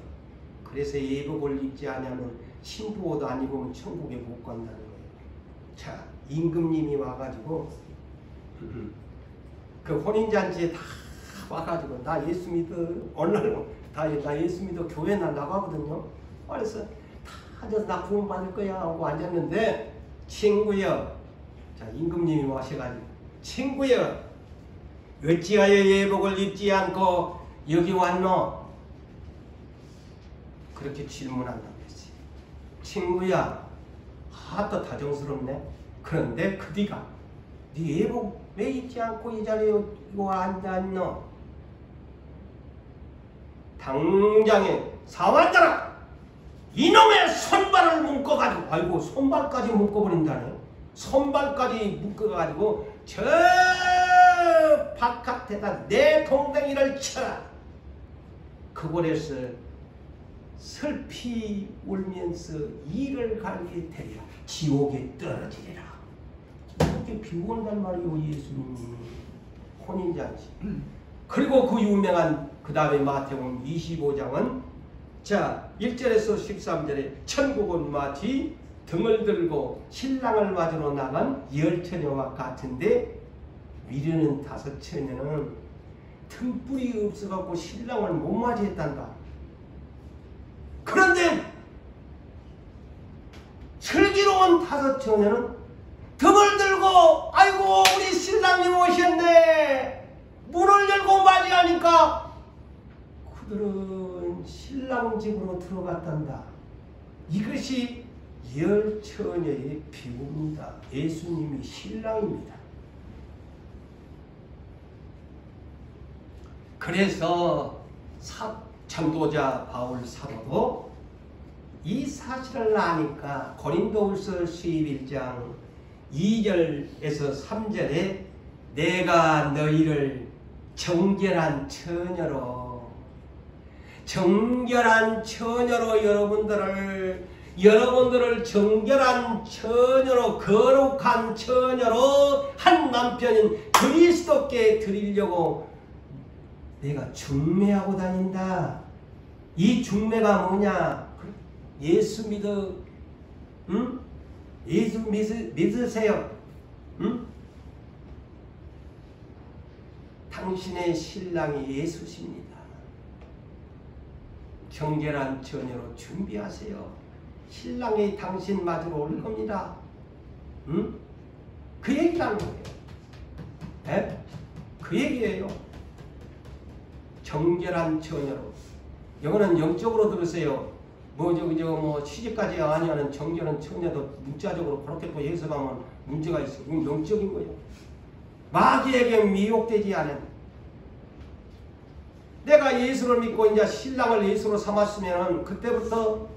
그래서 예복을 입지 않으면 신부 옷 안 입으면 천국에 못 간다는 거예요. 자, 임금님이 와가지고 그 혼인잔치에 다 와가지고 나 예수 믿어. 오늘 나 예수 믿어. 교회 나 나가거든요. 그래서 다 앉아서 나 구원 받을 거야 하고 앉았는데 친구여. 자, 임금님이 와셔가지고 친구여 어찌하여 예복을 입지 않고 여기 왔노? 그렇게 질문한다고 했어요. 친구야, 하도 다정스럽네. 그런데 그 뒤가 네 예복 왜 입지 않고 이 자리에 앉았노? 당장에 사왔더라. 이놈의 손발을 묶어가지고, 아이고 손발까지 묶어버린다네. 손발까지 묶어가지고 저 바깥에다 내 동댕이를 쳐라. 그곳에서 슬피 울면서 이를 갈게 되리라. 지옥에 떨어지리라. 이렇게 비유한단 말이오. 예수님이 혼인잔치. 그리고 그 유명한 그 다음에 마태복음 25장은 자 1절에서 13절에 천국은 마치 등을 들고 신랑을 맞으러 나간 10처녀와 같은데 미련한 5처녀는 등불이 없어갖고 신랑을 못 맞이했단다. 그런데 슬기로운 5처녀는 등을 들고 아이고 우리 신랑님 오셨네. 문을 열고 맞이하니까 그들은 신랑 집으로 들어갔단다. 이것이 10처녀의 비유입니다. 예수님이 신랑입니다. 그래서 전도자 바울 사도도 이 사실을 아니까 고린도후서 11장 2절에서 3절에 내가 너희를 정결한 처녀로 여러분들을 정결한 처녀로 거룩한 처녀로 한 남편인 그리스도께 드리려고 내가 중매하고 다닌다. 이 중매가 뭐냐? 예수 믿어. 응? 예수 믿으세요. 응? 당신의 신랑이 예수십니다. 정결한 처녀로 준비하세요. 신랑이 당신 맞으러 올 겁니다. 응? 그 얘기라는 거예요. 에? 그 얘기예요. 정결한 처녀로. 이거는 영적으로 들으세요. 시집까지 아니하는 정결한 처녀도 문자적으로 그렇게 또 해석하면 문제가 있어. 이건 영적인 거예요. 마귀에게 미혹되지 않은, 내가 예수를 믿고 이제 신랑을 예수로 삼았으면 그때부터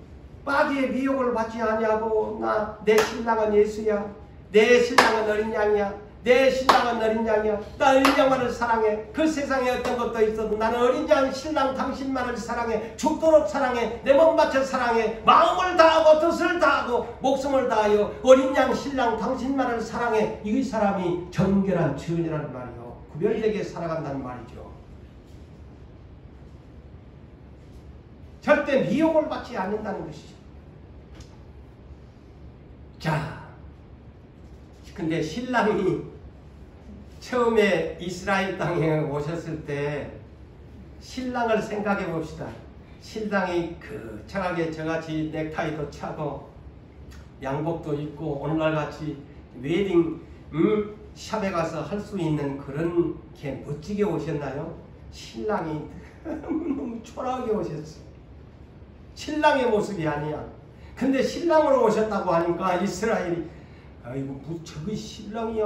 마귀의 미혹을 받지 아니하고, 내 신랑은 예수야, 내 신랑은 어린 양이야, 내 신랑은 어린 양이야, 나 어린 양만을 사랑해. 그 세상에 어떤 것도 있어도 나는 어린 양 신랑 당신만을 사랑해. 죽도록 사랑해. 내 몸 바쳐 사랑해. 마음을 다하고 뜻을 다하고 목숨을 다하여 어린 양 신랑 당신만을 사랑해. 이 사람이 정결한 주인이라는 말이요, 구별되게 살아간다는 말이죠. 절대 미혹을 받지 않는다는 것이죠. 자, 근데 신랑이 처음에 이스라엘 땅에 오셨을 때 신랑을 생각해 봅시다. 신랑이 거창하게 저같이 넥타이도 차고 양복도 입고 오늘날같이 웨딩 샵에 가서 할 수 있는 그런 게 멋지게 오셨나요? 신랑이 너무 초라하게 오셨어요. 신랑의 모습이 아니야. 근데 신랑으로 오셨다고 하니까 이스라엘이, 아이고 저기 신랑이야,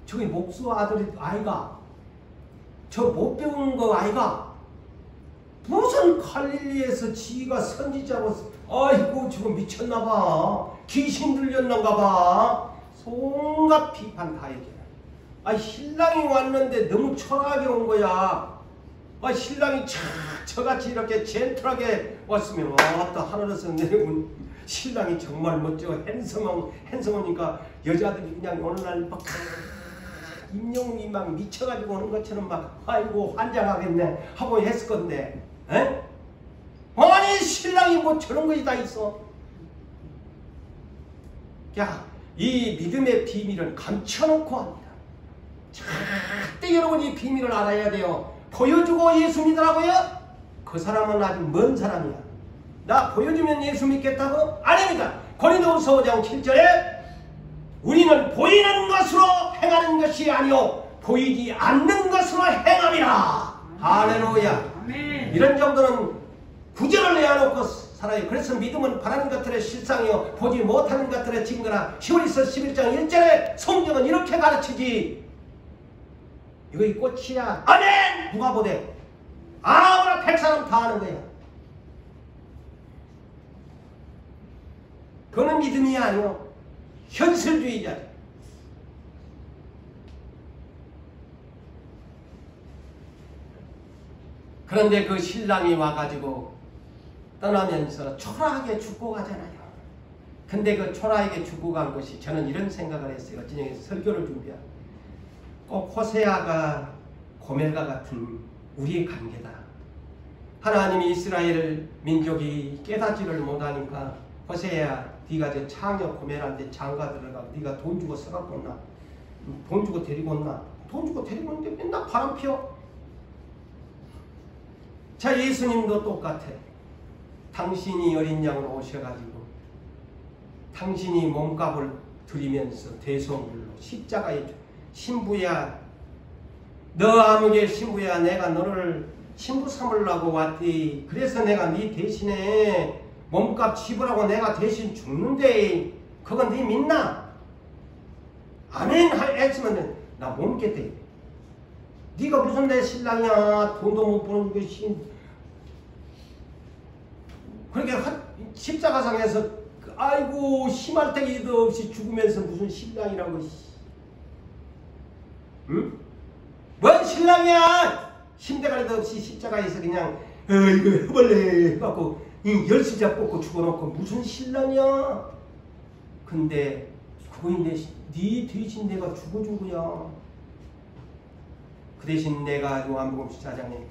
저기 목수 아들이 아이가, 저 못 배운 거 아이가, 무슨 갈릴리에서 지가 선지자고, 아이고 저거 미쳤나봐, 귀신 들렸는가봐, 온갖 비판 다 해줘요. 신랑이 왔는데 너무 초라하게 온 거야. 신랑이 저같이 이렇게 젠틀하게 왔으면, 왔다 하늘에서 내려온 신랑이 정말 멋져, 핸섬하니까 여자들이 그냥 오늘날 막 임영웅이 막 미쳐가지고 오는 것처럼 막 아이고 환장하겠네 하고 했을 건데, 에? 아니 신랑이 뭐 저런 것이 다 있어. 야, 이 믿음의 비밀은 감춰놓고 합니다. 절대 여러분 이 비밀을 알아야 돼요. 보여주고 예수 믿으라고요? 그 사람은 아주 먼 사람이야. 나 보여주면 예수 믿겠다고? 아닙니다. 고린도후서 5장 7절에 우리는 보이는 것으로 행하는 것이 아니요 보이지 않는 것으로 행함이라. 할렐루야. 아멘. 이런 정도는 구절을 내어놓고 살아요. 그래서 믿음은 바라는 것들의 실상이요 보지 못하는 것들의 증거라. 히브리서 11장 1절에 성경은 이렇게 가르치지. 이거 이 꽃이야. 아멘. 누가 보대? 아무나 100사람 다 하는 거야. 그거는 믿음이 아니요 현실주의자. 그런데 그 신랑이 와가지고 떠나면서 초라하게 죽고 가잖아요. 근데 그 초라하게 죽고 간 것이, 저는 이런 생각을 했어요. 어쩌면 설교를 준비한, 꼭 호세아가 고멜과 같은 우리의 관계다. 하나님이 이스라엘 민족이 깨닫지를 못하니까, 호세아야 네가 저 창녀 고멜한테 장가 들어가, 네가 돈 주고 써갖고 온나, 돈 주고 데리고 온나, 돈 주고 데리고 오는데 맨날 바람 피워. 자, 예수님도 똑같아. 당신이 어린 양으로 오셔가지고 당신이 몸값을 드리면서 대성물로 십자가에, 신부야 너 아무개 신부야, 내가 너를 신부 삼으려고 왔디. 그래서 내가 네 대신에 몸값 지불하고 내가 대신 죽는데 그건 네 믿나? 아멘 했으면 나 못 믿겠대. 네가 무슨 내 신랑이야, 돈도 못 버는 것이. 그러니까 십자가상에서 아이고 희말때기도 없이 죽으면서 무슨 신랑이라고. 응? 뭔 신랑이야? 힘대가리도 없이 십자가에서 그냥 이거 해볼래 해갖고 열시자 뽑고 죽어놓고 무슨 신랑이야? 근데 그거인데 네 대신 내가 죽어준 거야. 그 대신 내가 요한복음 14장에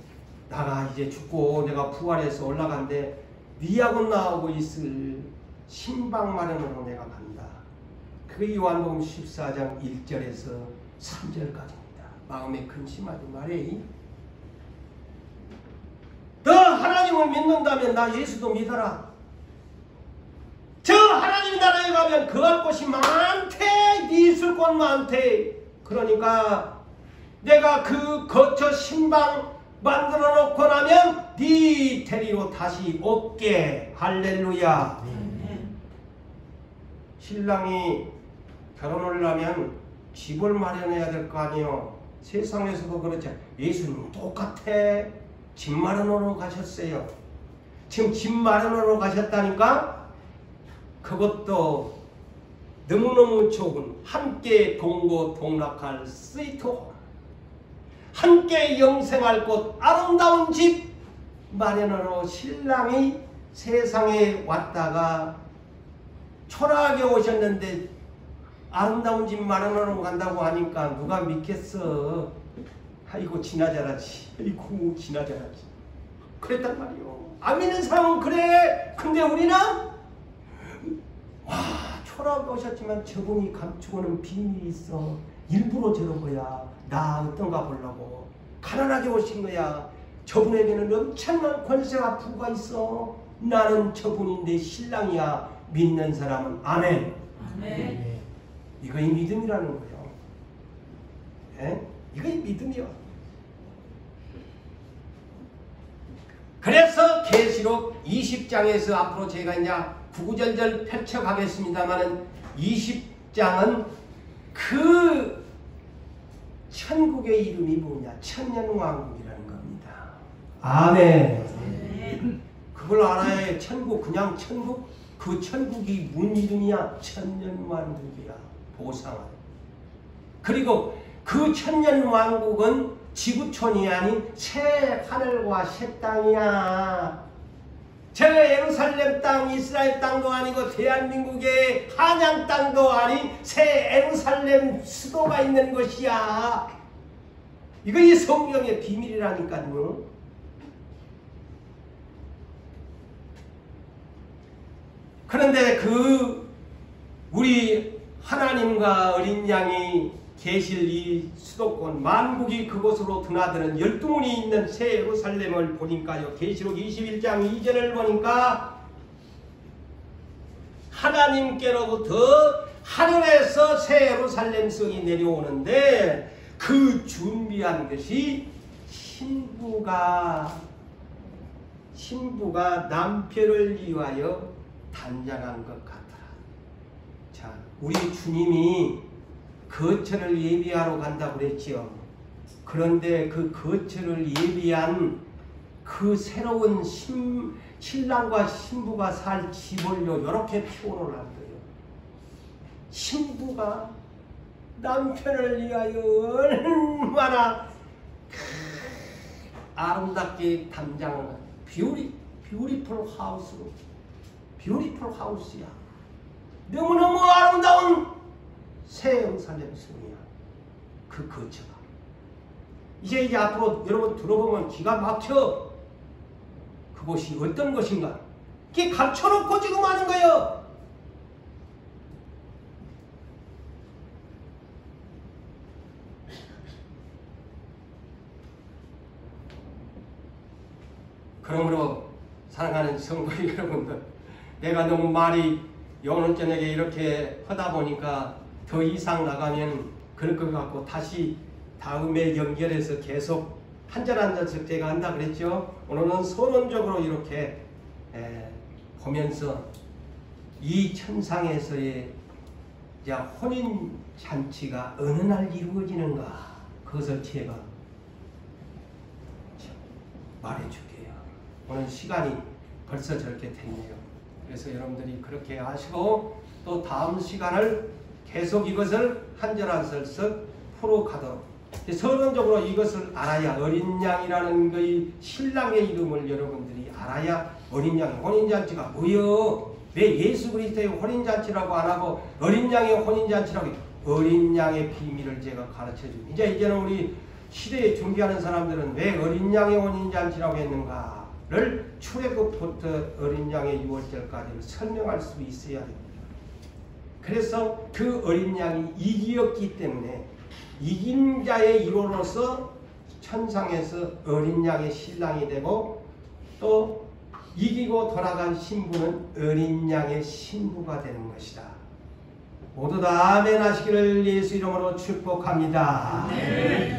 나가 이제 죽고 내가 부활해서 올라간데 네하고 나하고 있을 신방 마련으로 내가 간다. 그게 요한복음 14장 1절에서 3절까지입니다. 마음에 근심하지 말이. 너 하나님을 믿는다면 나 예수도 믿어라. 저 하나님 나라에 가면 거할 곳이 많대. 네 있을 곳 많대. 그러니까 내가 그 거처 신방 만들어 놓고 나면 네 데리러 다시 올게. 할렐루야. 신랑이 결혼을 하면 집을 마련해야 될 거 아니에요. 세상에서도 그렇죠. 예수님 똑같아. 집 마련하러 가셨어요. 지금 집 마련하러 가셨다니까? 그것도 너무너무 좋은 함께 동고동락할 스위트홈, 함께 영생할 곳 아름다운 집 마련하러 신랑이 세상에 왔다가 초라하게 오셨는데 아름다운 집 마련하러 간다고 하니까 누가 믿겠어. 아이고 지나자라지. 아이고 지나자라지. 그랬단 말이요. 안 믿는 사람은 그래. 근데 우리는 와 초라하게 오셨지만 저분이 감추고는 비밀이 있어. 일부러 저런 거야. 나 어떤가 보려고. 가난하게 오신 거야. 저분에게는 엄청난 권세와 부가 있어. 나는 저분이 내 신랑이야. 믿는 사람은 아멘. 아멘. 이거 이 믿음이라는 거예요. 예? 이거 이 믿음이요. 그래서 계시록 20장에서 앞으로 제가 이제 구구절절 펼쳐가겠습니다만은 20장은 그 천국의 이름이 뭐냐? 천년왕국이라는 겁니다. 아멘. 그걸 알아야 해. 천국 그냥 천국? 그 천국이 뭔 이름이야? 천년왕국이야. 보상은. 그리고 그 천년왕국은 지구촌이 아닌 새 하늘과 새 땅이야. 저 예루살렘 땅, 이스라엘 땅도 아니고 대한민국의 한양 땅도 아닌 새 예루살렘 수도가 있는 것이야. 이거 이 성경의 비밀이라니까요. 그런데 그 우리 하나님과 어린 양이 계실 이 수도권 만국이 그곳으로 드나드는 12문이 있는 새 예루살렘을 보니까요. 계시록 21장 2절을 보니까 하나님께로부터 하늘에서 새 예루살렘 성이 내려오는데 그 준비한 것이 신부가 남편을 위하여 단장한 것 같더라. 자, 우리 주님이 거처를 예비하러 간다고 그랬지요. 그런데 그 거처를 예비한 그 새로운 신랑과 신부가 살 집을요, 이렇게 표현을 한 거예요. 신부가 남편을 위하여 얼마나 아름답게 담장한 뷰티풀 하우스야. 너무너무 아름다운 새 예루살렘 성이야. 그 거처가. 이제 앞으로 여러분 들어보면 기가 막혀. 그곳이 어떤 것인가? 이게 감춰놓고 지금 하는 거예요. 그러므로 사랑하는 성도 여러분들, 내가 너무 말이 오늘 저녁에 이렇게 하다 보니까 더 이상 나가면 그럴 것 같고 다시 다음에 연결해서 계속 한 절 한 절씩 제가 한다 그랬죠. 오늘은 서론적으로 이렇게 보면서 이 천상에서의 혼인잔치가 어느 날 이루어지는가 그것을 제가 말해줄게요. 오늘 시간이 벌써 저렇게 됐네요. 그래서 여러분들이 그렇게 하시고 또 다음 시간을 계속 이것을 한 절 한 절씩 풀어가도록 서론적으로 이것을 알아야 어린 양이라는 그 신랑의 이름을 여러분들이 알아야 어린 양의 혼인잔치가 뭐요? 왜 예수 그리스도의 혼인잔치라고 안 하고 어린 양의 혼인잔치라고 어린 양의 비밀을 제가 가르쳐줍니다. 이제는 우리 시대에 준비하는 사람들은 왜 어린 양의 혼인잔치라고 했는가를 출애굽부터 어린 양의 유월절까지를 설명할 수 있어야 됩니다. 그래서 그 어린 양이 이기었기 때문에 이긴 자의 일원으로서 천상에서 어린 양의 신랑이 되고 또 이기고 돌아간 신부는 어린 양의 신부가 되는 것이다. 모두 다 아멘 하시기를 예수 이름으로 축복합니다. 네.